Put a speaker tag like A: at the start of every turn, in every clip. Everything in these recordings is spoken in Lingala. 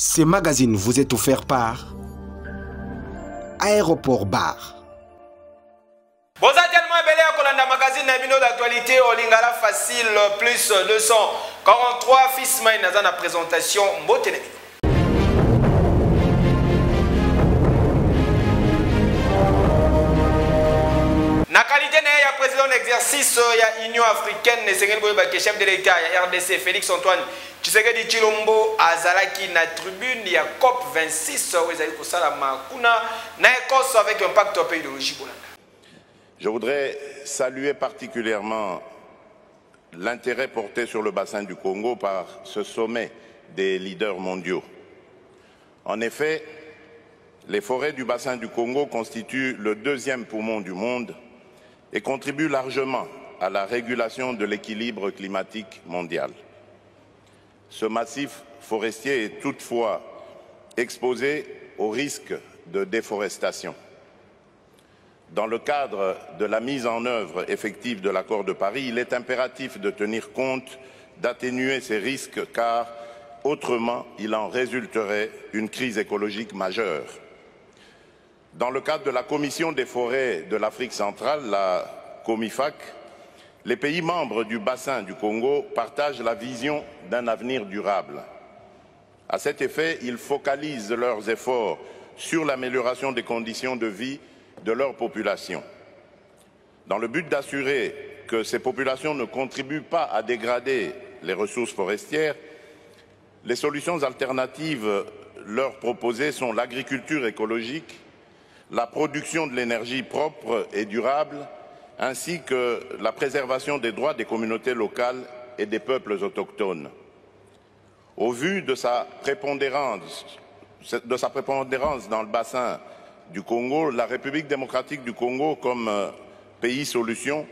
A: Ce magazine vous est offert par Aéroport Bar.
B: Bonjour tellement belé à Kolanda magazine Nabino d'actualité au Lingala facile plus 243 fils main dans la présentation Mbotene. Na qualité ya président d'exercice ya Union africaine ne sengel boye ba chef de l'État ya RDC Félix Antoine Tshisekedi Tshilombo azalaki na tribune ya COP 26 ezali kosala makuna na Écosse avec impact au pays d'origine bolanda.
C: Je voudrais saluer particulièrement l'intérêt porté sur le bassin du Congo par ce sommet des leaders mondiaux. En effet, les forêts du bassin du Congo constituent le deuxième poumon du monde et contribuent largement à la régulation de l'équilibre climatique mondial. Ce massif forestier est toutefois exposé au risque de déforestation. Dans le cadre de la mise en œuvre effective de l'accord de Paris, il est impératif de tenir compte d'atténuer ces risques car autrement il en résulterait une crise écologique majeure. Dans le cadre de la Commission des forêts de l'Afrique centrale, la COMIFAC, les pays membres du bassin du Congo partagent la vision d'un avenir durable. À cet effet, ils focalisent leurs efforts sur l'amélioration des conditions de vie de leur population. Dans le but d'assurer que ces populations ne contribuent pas à dégrader les ressources forestières, les solutions alternatives leur proposées sont l'agriculture écologique, la production de l'énergie propre et durable, ainsi que la préservation des droits des communautés locales et des peuples autochtones. Au vu de sa prépondérance dans le bassin du Congo, la République démocratique du Congo, comme pays solution,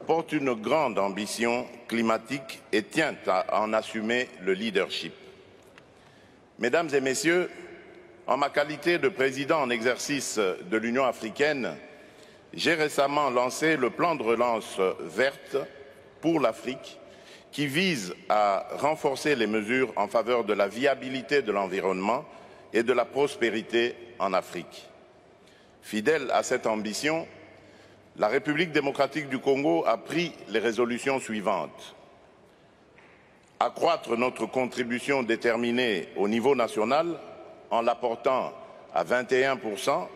C: porte une grande ambition climatique et tient à en assumer le leadership. Mesdames et messieurs, en ma qualité de président en exercice de l'Union africaine, j'ai récemment lancé le plan de relance verte pour l'Afrique qui vise à renforcer les mesures en faveur de la viabilité de l'environnement et de la prospérité en Afrique. Fidèle à cette ambition, la République démocratique du Congo a pris les résolutions suivantes. Accroître notre contribution déterminée au niveau national en l'apportant à 21%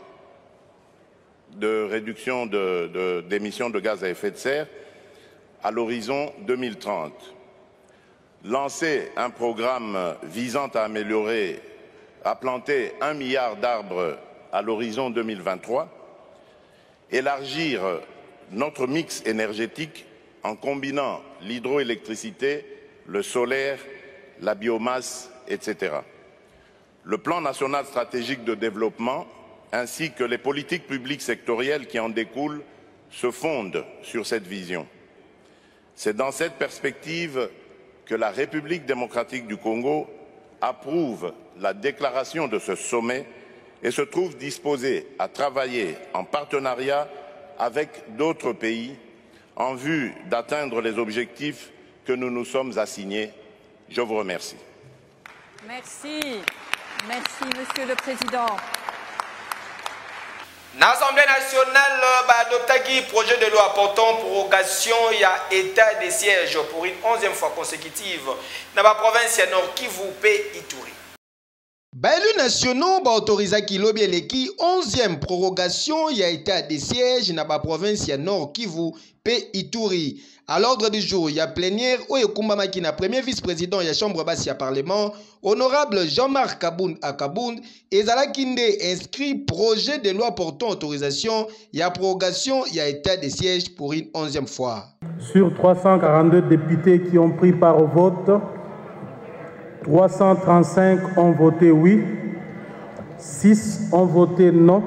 C: de réduction d'émissions de gaz à effet de serre à l'horizon 2030. Lancer un programme visant à planter 1 milliard d'arbres à l'horizon 2023, élargir notre mix énergétique en combinant l'hydroélectricité, le solaire, la biomasse, etc. Le plan national stratégique de développement ainsi que les politiques publiques sectorielles qui en découlent se fondent sur cette vision. C'est dans cette perspective que la République démocratique du Congo approuve la déclaration de ce sommet et se trouve disposée à travailler en partenariat avec d'autres pays en vue d'atteindre les objectifs que nous nous sommes assignés. Je vous remercie.
D: Merci. Merci, Monsieur le Président.
B: L'Assemblée nationale a adopté un projet de loi portant prorogation et état de siège pour une 11e fois consécutive dans la province de Nord Kivu et Ituri.
A: Élus nationaux autorisé Kilobi Eleki 11e prorogation y a état de siège dans la province de Nord Kivu et Ituri. À l'ordre du jour, il y a plénière où Kumba Makina, premier vice-président de la Chambre basse du Parlement, honorable Jean-Marc Kabound Akabound, et Zalakinde inscrit projet de loi portant autorisation et prorogation y a état de siège pour une 11e fois.
E: Sur 342 députés qui ont pris part au vote, 335 ont voté oui, 6 ont voté non,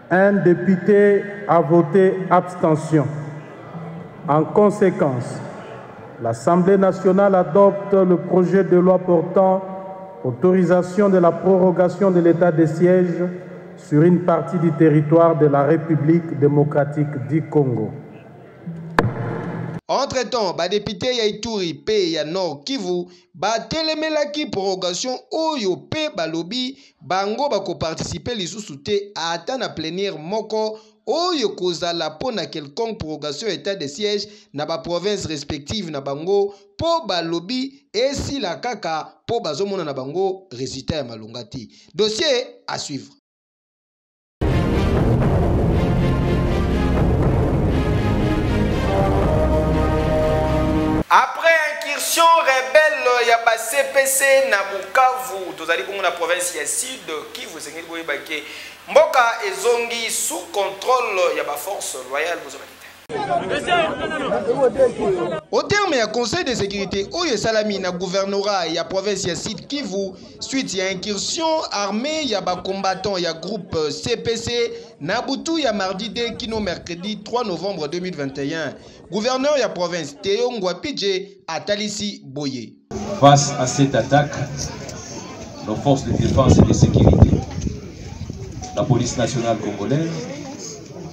E: un député a voté abstention. En conséquence, l'Assemblée nationale adopte le projet de loi portant autorisation de la prorogation de l'état de siège sur une partie du territoire de la République démocratique du Congo.
A: Entre-temps, député ya Ituri pe ya Nord Kivu batelemelaki prorogation oyo pe balobi bango bako participer lisusu te ata na plénière moko oyo kozala pona quelconque prorogation état de siège na ba province respective na bango po balobi esila kaka po bazomona na bango résultat ya malonga te. Dossier à suivre.
B: Après incursion rebelle ya ba CPC na Bukavu, tozali bongo na province ya Sud Kivu sengeli boye bake mboka ezongi sous contrôle ya ba force royale bozobaki.
A: Au terme ya conseil de sécurité oyo salami na gouvernorat ya province ya Sud Kivu suite ya incursion armée ya ba combattant ya groupe CPC na butu ya mardi 2 kino mercredi 3 novembre 2021. Gouverneur ya province Théo Ngwapidje atalisi boye.
F: Face à cette attaque, nos forces de défense et de sécurité, la police nationale congolaise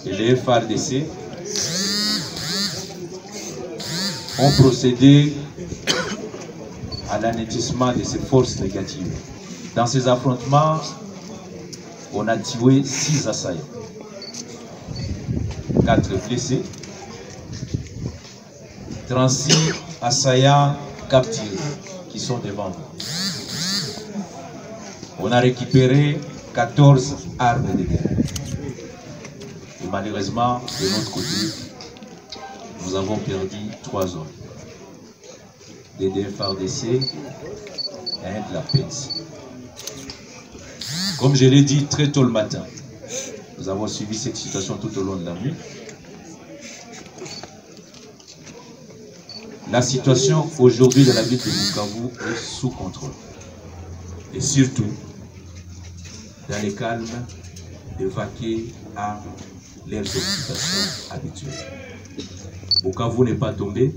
F: et les FARDC ont procédé à l'anéantissement de ces forces négatives. Dans ces affrontements, on a tué 6 assaillants, 4 blessés, 36 assaillants capturés qui sont devant nous. On a récupéré 14 armes de guerre. Et malheureusement, de notre côté, nous avons perdu 3 hommes. Des FARDC et un de la PENS. Comme je l'ai dit très tôt le matin, nous avons suivi cette situation tout au long de la nuit. La situation aujourd'hui de la ville de Bukavu est sous contrôle. Et surtout, dans le calme, de vaquer à leurs occupations habituelles. Bukavu n'est pas tombé.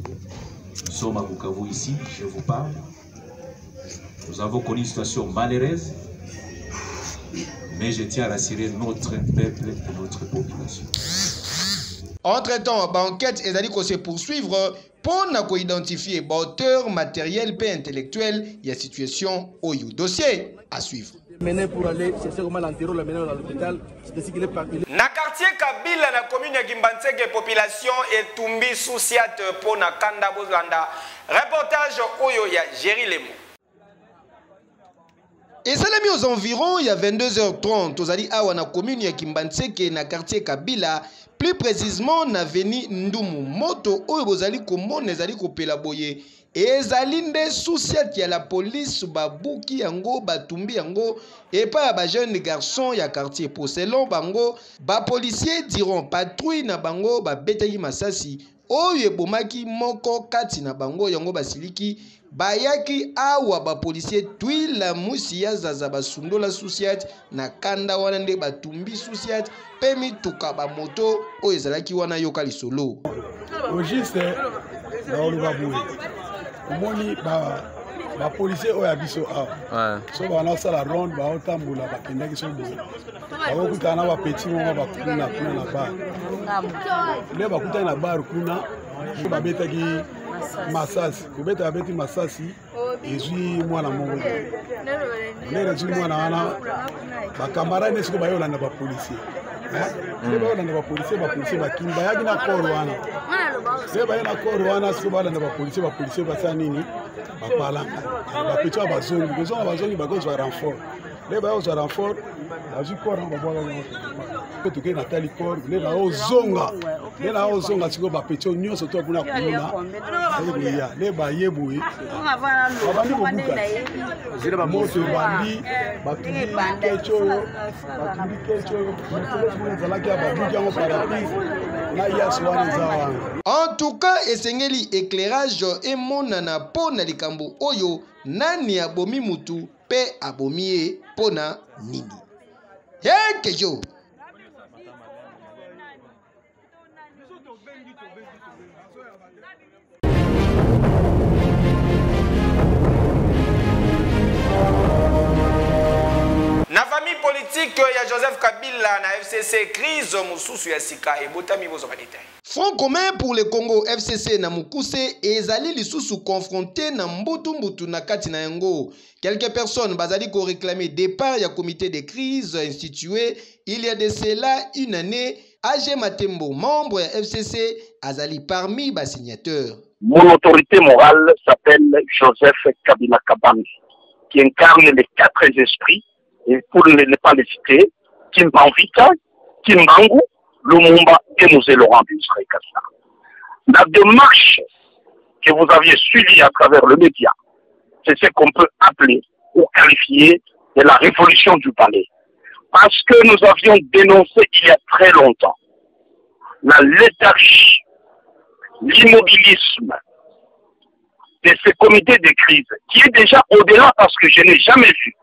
F: Nous sommes à Bukavu ici, je vous parle. Nous avons connu une situation malheureuse, mais je tiens à rassurer notre peuple et notre population.
A: Entre-temps, l'enquête est se poursuivre pour identifier l'auteur matériel et intellectuel de la situation au dossier à suivre.
G: Pour aller chercher comment l'enterrer, la mener à l'hôpital, c'est ce qu'il est parti.
B: Na quartier Kabila, na commune de Gimbanseke, population est tombée sous siat pour na Kanda Bozlanda. Reportage Oyo ya Jerry Lemo.
A: Et ça l'a mis aux environs, il y a 22h30, aux alliés à la commune de Kimbanseke, na quartier Kabila, plus précisément na veni Ndumu Moto, Oyo Bozali Komon, Nezali Kopela Boye. Et Zalinde souciat ya la police babuki yango batumbi yango et pas ba jeune garçon ya quartier pour selon bango ba policiers diront patrouille na bango ba betaki masasi oyo bomaki moko kati na bango yango basiliki bayaki awa ba policier tui la musi ya zaza basundola souciat na kanda wana nde batumbi souciat pemi tuka ba moto oyo ezalaki wana yoka lisolo
H: registre na olubabuye omoni ba policier oyo abiso awa so bana sala ronde ba otambula bakendaki so boye bakokutana na bapeti moko bakuna kuna na bar le bakutani na bar kuna babetaki masasi kobeta babeti masasi ezwi mwana moko lero ezwi mwana wana bakamarade esiko bayolanda bapolisier bayolanda bapolisier bakimi bayaki na koro wana se baye na koro wana siko bayolanda bapolisier basala nini bapalanga bapeti wa bazongi kozonga bazongi bakozwa renfort le bayozwa renfort bazwi koro babwaka toke natali koro le baozonga siko bapeti o nyonso to kuna kuna le baye boye babandi kobuka moto ebandi batumbi kecho oyo ezalaki ya babuki yango paraprise na yasi wana eza wana.
A: En tout cas, esengeli éclairage emonana pona likambo oyo nani abomi mutu pe abomi ye pona nini. Kejo.
B: Na famille politique ya Joseph Kabila na FCC crise mususu ya sika ebotami bozo ba détail.
A: Front commun pour le Congo FCC na Mukuse ezali lisusu confronté na mbutu na kati na yango. Quelques personnes bazali ko réclamer départ ya comité de crise institué il y a de cela une année. AG Matembo, membre ya FCC, azali parmi bas signateurs.
I: Mon autorité morale s'appelle Joseph Kabila Kabange, qui incarne les 4 esprits, et pour ne pas les citer, Kimbanvita, Kimbangu, Lumumba et Mosé Laurent d'Israël Kassa. La démarche que vous aviez suivie à travers le média, c'est ce qu'on peut appeler ou qualifier de la révolution du palais. Parce que nous avions dénoncé il y a très longtemps la léthargie, l'immobilisme de ce comité de crise, qui est déjà au-delà parce que je n'ai jamais vu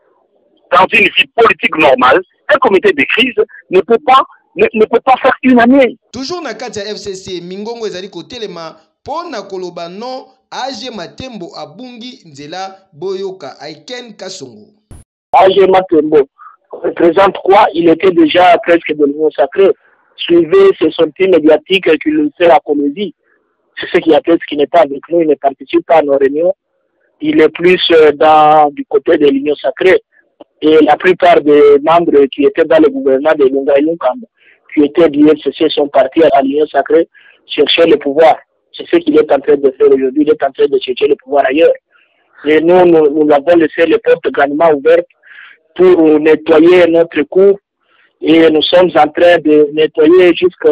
I: dans une vie politique normale, un comité de crise ne peut pas faire une année.
A: Toujours na kati ya FCC, Mingongo ezali kotelema pona koloba non AG Matembo abungi nzela boyoka Aiken Kasongo.
I: AG Matembo représente quoi? Il était déjà presque de l'Union sacrée. Suivez ces sorties médiatiques qui le fait à Colombie. C'est ce qui appelle ce qui n'est pas avec nous, il ne participe pas à nos réunions. Il est plus du côté de l'Union sacrée. Et la plupart des membres qui étaient dans le gouvernement de Lunga Yunkamba, qui étaient du FCC, sont partis à l'Union sacrée chercher le pouvoir. C'est ce qu'il est en train de faire aujourd'hui. Il est en train de chercher le pouvoir ailleurs. Et nous avons laissé les portes grandement ouvertes pour nettoyer notre cour. Et nous sommes en train de nettoyer jusqu'à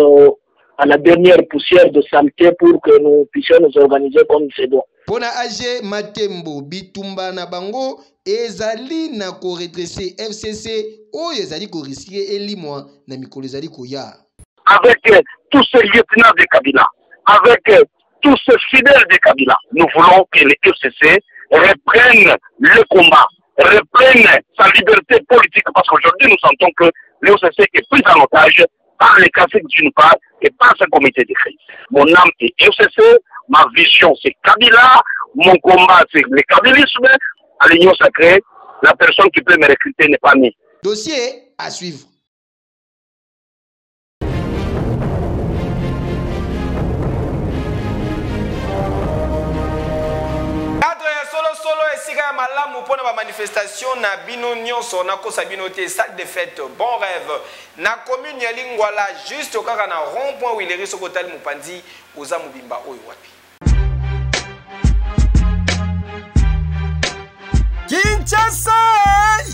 I: la dernière poussière de saleté pour que nous puissions nous organiser comme il se doit.
A: Pona AG Matembo bitumba na bango ezali na ko redresser FCC o ezali ko risquer elimwa na mikolo ezali ko ya.
I: Avec tous ces lieutenants de Kabila, avec tous ces fidèles de Kabila, nous voulons que le FCC reprenne le combat, reprenne sa liberté politique, parce qu'aujourd'hui nous sentons que le FCC est pris en otage par les caciques d'une part et par ce comité de crise. Mon âme est FCC, ma vision c'est Kabila, mon combat c'est le kabylisme. À l'Union sacrée, la personne qui peut me recruter n'est pas née.
A: Dossier à suivre.
B: Esika malamu pona ba manifestation na bino nyonso na kosa bino te salle de fête bon rêve na commune ya Lingwala juste kaka na rond-point Wileri Sokotali Mupanzi oza mobimba oyo wapi.
J: Kinshasa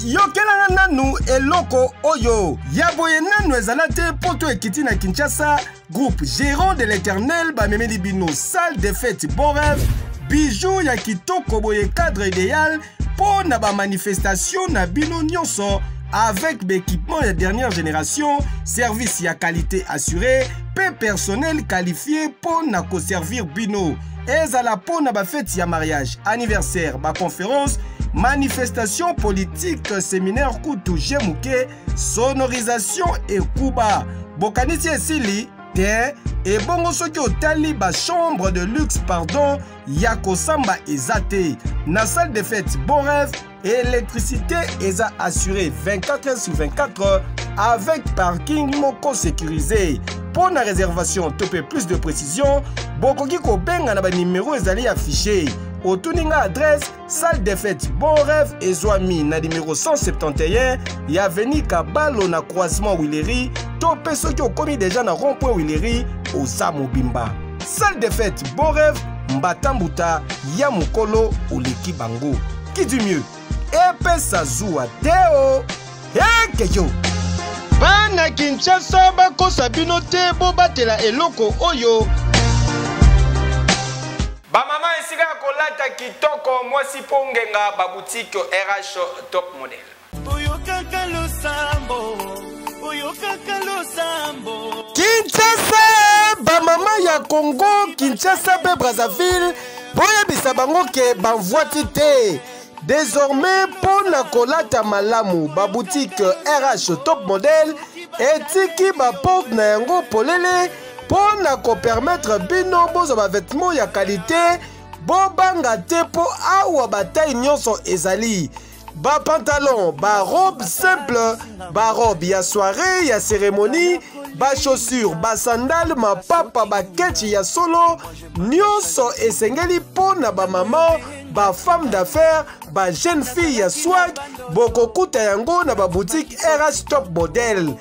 J: yokelanga nanu eloko oyo yaboye nanu ezala te poto ekiti na Kinshasa groupe Gérant de l'Éternel bamemeli bino salle de fête bon rêve bijou ya kitoko boye cadre idéal pour na ba manifestation na bino nyonso avec l'équipement de dernière génération, service ya qualité assurée, peu personnel qualifié pour na ko servir bino. Ezala pour na ba fête ya mariage, anniversaire, ba conférence, manifestation politique, séminaire kutu jemuke, sonorisation et kuba. Bokanisi esili te et bongo soki otali ba chambre de luxe pardon yako samba ezate na salle de fête bon rêve électricité eza assurée 24 heures sur 24 heures avec parking moko sécurisé. Pour la réservation topé plus de précision bokoki ko benga na ba numéro ezali affiché otuninga adresse salle de fête bon rêve ezwami na numéro 171 ya avenue Kabalo na croisement Wileri topé soki okomi déjà na rond-point Wileri osa mobimba. Salle de fête bon rêve Mbatambuta ya mukolo oleki bango. Qui dit mieux? Epesa zuwa teo ekeyo.
A: Bana Kinshasa bakosa bino te bobatela eloko oyo.
B: Ba mama esika kolata kitoko mwasi pongenga ba boutique RH top model.
K: Oyokaka losambo, oyokaka losambo.
J: Kinshasa ba mama ya Congo, Kinshasa pe Brazzaville, boye bisabango ke banvoiti te. Désormais pour na kolata malamu ba boutique RH top model etiki ba porte na yango polele pour na ko permettre bino bozo ba vêtements ya qualité bo banga te po awa bataille nyonso ezali ba pantalon ba robe simple ba robe ya soirée ya cérémonie ba chaussure, ba sandale, mapapa, ba ketchi ya solo, nyonso esengeli po na ba maman, ba femme d'affaires, ba jeune fille ya swag, bokokuta yango na ba boutique RH Top Model.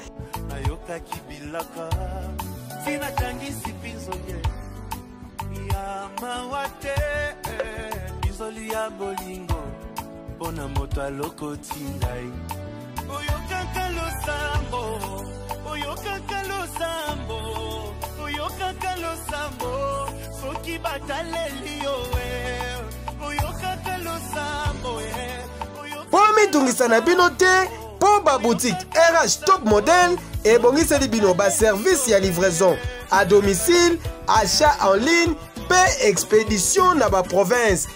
K: Pona moto alokoti ngai oyokaka losambo oyokaka losambo soki bataleli owe oyokaka losambo
J: po mitungisa na bino te po ba boutique RH Top Model ebongiseli bino ba service ya livraison à domicile, achat en ligne, pe expédition na ba province.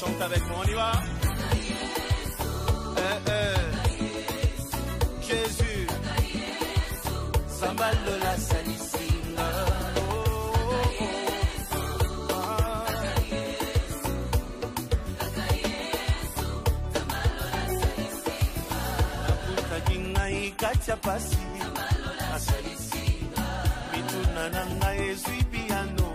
K: Chante avec moi, on y va. Jésus, Sambal de la Salicinga. Katia pasi asalisi mituna nanga ezui piano.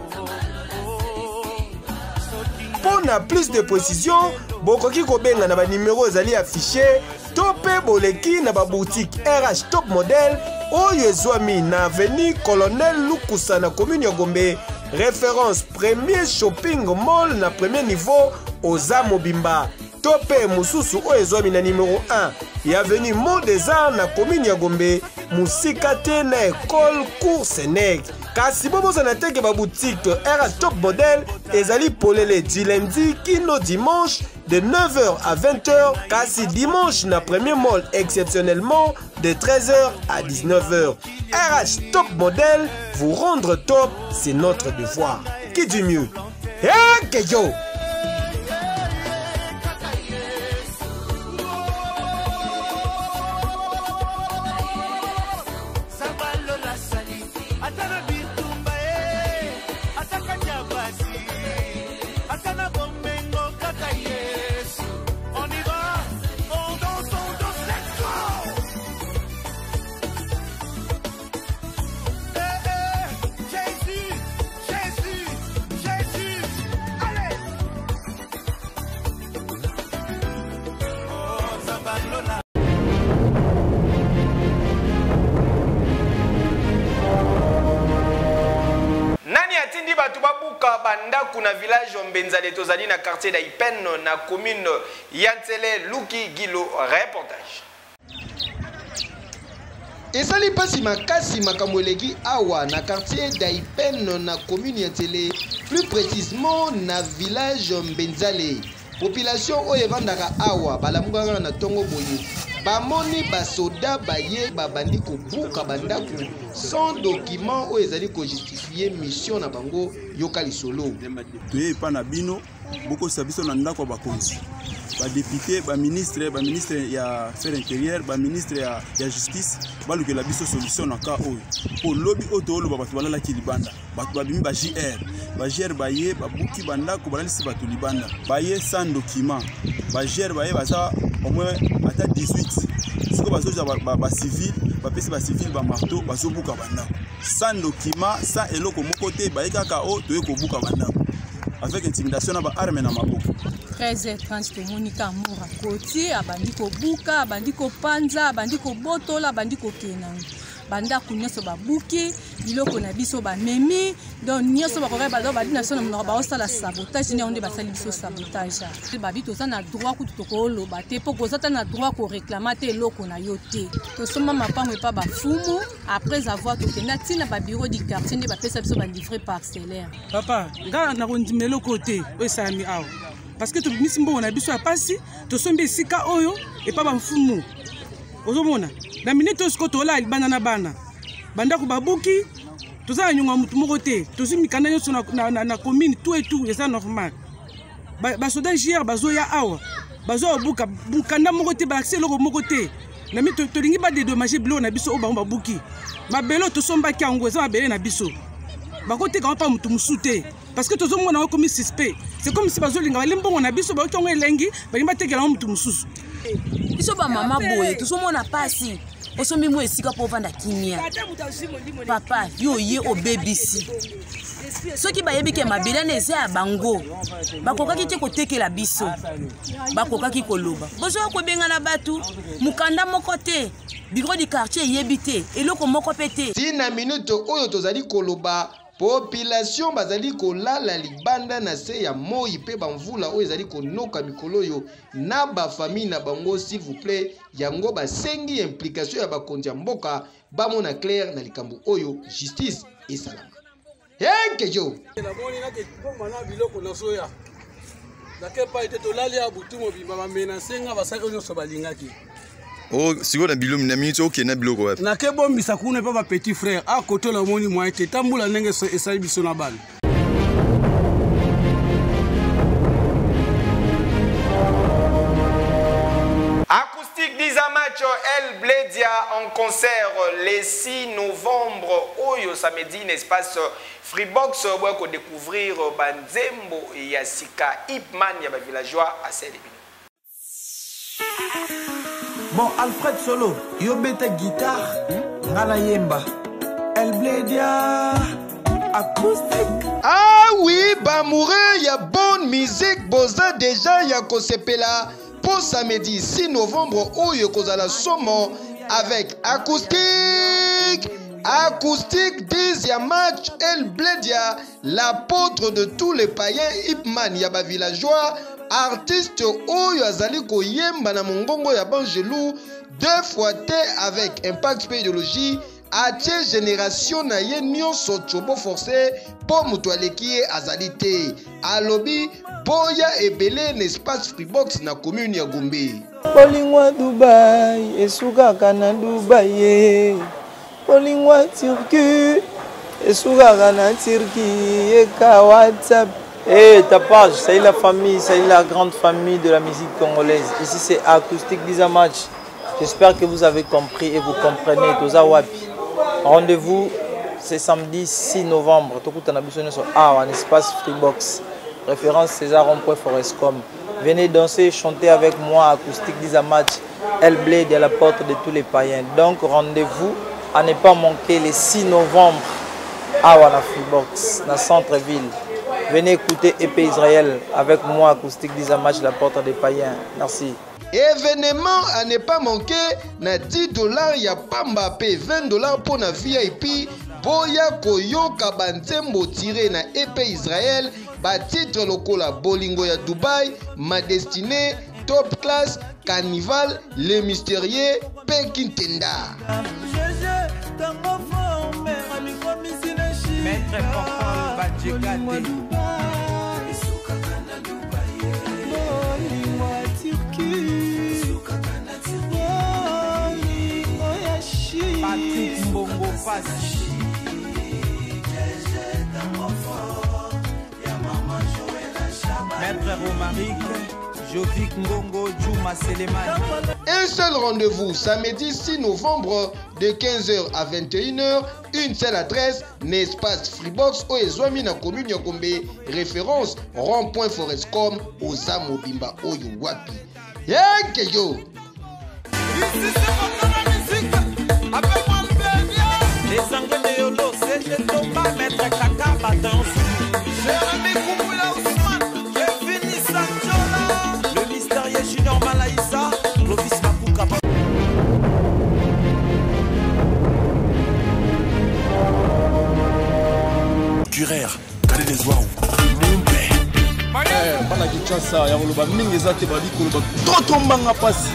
J: Pour na plus de précision, bokoki kobenga na ba numéro ezali affiché to pe boleki na ba boutique RH Top Model oyo ezwami na avenue Colonel Lukusa na commune ya Gombe, référence premier shopping mall na premier niveau Oza Mobimba. Topé Mususu oyo ezwami na numéro 1 ya avenue Mont des Arts na commune ya Gombe, musika te na école cours Sénègue. Kasi boboza na teke ba boutique RH Top Model ezali polele du lundi kino dimanche de 9h à 20h, kasi dimanche na premier mall exceptionnellement de 13h à 19h. RH Top Model, vous rendre top, c'est notre devoir. Qui dit mieux? Hey, Keyo!
B: Bandaku na village Mbenzale tozali na quartier d'Aipen na commune Yantsele Luki Gilo reportage.
A: Ezali pasi makasi makamweleki awa na quartier d'Aipen na commune Yantsele, plus précisément na village Mbenzale. Population oyo evandaka awa balamukaka na tongo boye bamoni basoda baye babandi kobuka bandaku sans document oyo ezali kojustifie mission na bango yoka lisolo.
L: Toye epa na bino bokosa biso na ndako bakonzi badepute baministre ya affaires intérieures baministre ya justice balukela biso solution na ka oyo po lobi oyo tooloba bato balalaki libanda bato babimi ba JR baye babuki bandako balalisi bato libanda baye sans document ba JR baye baza au moins ata 18 siko bazoja ba civil bapesi ba civil ba marteau bazobuka bandako sans document sans eloko moko te baye kaka o toye kobuka bandako avec intimidation na ba arme na maboko.
M: 13h30 tomonika mura koti abandi kobuka abandi kopanza abandi kobotola abandi kokena banda kunyoso babuki biloko na biso bamemi donc nyoso bakoka bado badina sona munoko baosala sabotage ni onde basali biso sabotage babi toza na droit kutu tokoloba te po kozata na droit ko réclamer te eloko na yo te tosoma mapango epa bafumu après avoir tokenda tina ba bureau du quartier nde bapesa biso ba livrer parcellaire.
N: Papa nga na kondimelo kote osami awo parce que tobimisi mbongo na biso ya pasi tosombi esika oyo epa bafumu ozomona na minute osiko tola libanda na bana bandako babuki tozala nyonga mutu moko te tozimikana nyonso na commune tout et tout eza normal basoda JR bazoya awa bazo buka bukanda moko te ba accès loko moko te na mi to lingi ba dédommager bilo na biso o ba buki mabelo to somba ki ango za mabele na biso ba ko te ka pa mutu musute parce que tozo mona comme suspect c'est comme si bazo linga balimbo na biso ba tongo elengi ba limba te kala mutu mususu
O: biso ba mama boye tozo mona pasi osomi mo esika po vanda kimia papa yo ye o BBC soki bayebi ke mabela neze ya bango bakokaki te kotekela biso bakokaki koloba bozo ko benga na batu mukanda moko te bureau du quartier yebite eloko moko pete
A: tina minute oyo tozali koloba population bazali kolala libanda na se ya moi pe bamvula oyo ezali konoka mikolo yo na ba famille na bango s'il vous plaît yango basengi implication ya bakonzi ya mboka bamona clair na likambo oyo justice esalama Henke jo.
H: La moni na ke bomana biloko na soya. Na ke pa ete tolali ya butu mobimba ba menacenga basali onyo so balingaki.
P: Oh, siko na biloko na minute okay na biloko wapi.
H: Na ke bombisa kuna pa ba petit frère a koto la moni mo ete tambula ndenge esali biso na bana.
B: Acoustique d'Izamach El Bledia en concert le 6 novembre. Oyo samedi, n'espace Freebox pour découvrir Banzembo et Yassika Hipman, yaba villageois à Célébin.
Q: Bon, Alfred Solo, yo bete guitare, ngala yemba. El Bledia acoustique.
A: Ah oui, Bamourin, y a bonne musique, boza déjà y a Kosepela. Pour samedi 6 novembre, Oyo Kozala Somo avec acoustique. Acoustique 10e match El Bledia, l'apôtre de tous les païens Hipman Yaba villageois, artiste Oyo Azali Koyemba na Mongongo Yabangelou, 2 fois T avec impact pédologie, atie génération na ye nyonso chobo forcé pour mutualeki azali te. Alobi boya ebele n'espace Freebox na commune ya Gombe.
Q: Polingwa Dubai, esukaka na Dubai. Polingwa Turquie, esukaka na Turquie. Eka WhatsApp.
R: Hey, ta page, c'est la famille, c'est la grande famille de la musique congolaise. Ici c'est Acoustique d'Izamach. J'espère que vous avez compris et vous comprenez. Toza Wapi. Rendez-vous, c'est samedi 6 novembre. En espace Freebox. Référence César Rond.Forescom. Venez danser, chanter avec moi, Acoustique d'Izamach, El Bled à la porte de tous les païens. Donc rendez-vous à ne pas manquer le 6 novembre à Wana Freebox, dans centre-ville. Venez écouter EP Israël avec moi, Acoustique d'Izamach, la porte des païens. Merci.
A: Événement à ne pas manquer, na $10 ya pamba pe $20 pour na VIP. Boya koyoka banzembo tiré na EP Israël. Ba titre lokola Bolingo ya Dubai, Ma Destinée, Top Class, Carnival, Les Mystérieux, Pekintenda.
Q: Maître Papa Badjekate. Patrick Mbongo Passi. Maître Romaric, Jovic Ngongo, Djouma Seleman.
A: Un seul rendez-vous, samedi 6 novembre de 15h à 21h. Une seule adresse, n'espace Freebox au Ezwami na commune ya Gombe. Référence Rond.Forescom aux Amobimba Oyo Wapi. Yekeyo.
Q: Les Anglais de Yolo, c'est le combat, Maître Kaka Baton. Jérémy Koumoula Ousmane, Kevin Sanchola, le mystérieux Junior Malaïsa, Lovis Mapuka.
S: Curer, Kale des Waou,
L: bana Kinshasa ya koloba mingi eza te bali koloba toto mbanga pasi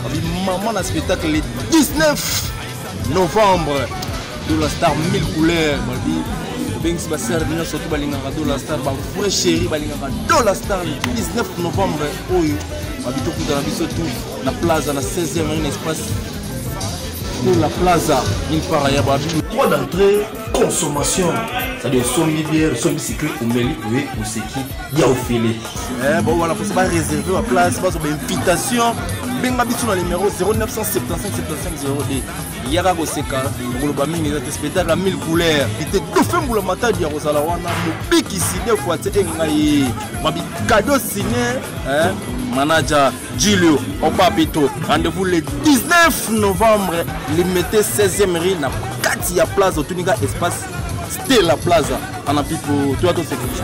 L: babi maman na spectacle le 19 novembre de la star 1000 couleurs babi bengisi basere bino surtout balingaka de la star ba vrai chéri balingaka de la star le 19 novembre oyo babi tokutana biso tout na plaza na 16e espace pour la plaza une part ya babi droit d'entrée
G: consommation. C'est-à-dire, sombi bière, sombi cycle, ou meli, oui, ou c'est qui, il y a au filet.
L: Bon, voilà, faut pas réserver la place, pas sur invitation. Benga bitu na numéro 0975 75 02. Yaka koseka, ngoloba mingi za spectacle à 1000 couleurs. Ite tout fait ngolo mata dia kozala wana, mobiki signé fois te engai. Mabi cadeau signé, manager Julio Opapito. Rendez-vous le 19 novembre, limité 16e rue na Katia Plaza, Tuninga espace Stella Plaza. On a pu pour toi tout sécurité.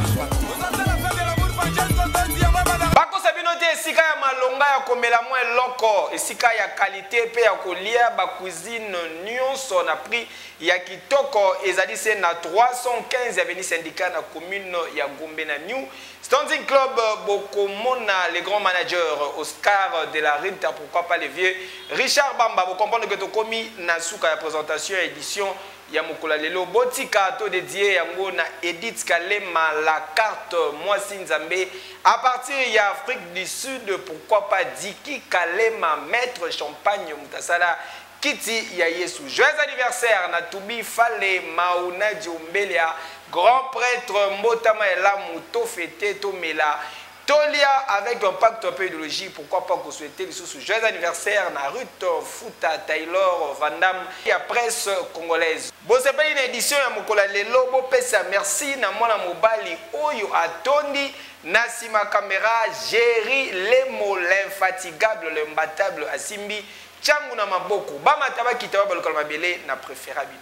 B: Esika ya malonga ya komela mwa loko, esika ya qualité pe ya kolia ba cuisine nyonso na prix ya kitoko ezali se na 315 avenue syndicat na commune ya Gombe na New Standing Club. Bokomona les grands managers Oscar de la Renta, pourquoi pas les vieux Richard Bamba. Vous comprenez que to komi na suka ya présentation édition ya mokolo lelo botika to dédié yango na Edith Kalema la carte Mwasi Nzambe à partir ya Afrique du Sud. Pourquoi pas Diki Kalema maître champagne mutasala kiti ya Yesu. Joyeux anniversaire na Tubi Fale Mauna Diombelia grand prêtre Mbotama Ela Muto fêté Tomela Tolia avec un pacte un peu idéologie. Pourquoi pas vous souhaiter le sous joyeux anniversaire na Ruth Futa Taylor Vandam et la presse congolaise. Bon c'est pas une édition ya mokola lelo bo pesa merci na mwana mobali oyo atondi na sima caméra Jerry Lemo l'infatigable l'imbattable asimbi changu na maboko bamata bakita ba mabele na préférable.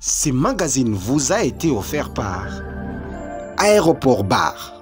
J: Ce magazine vous a été offert par Aéroport Bar.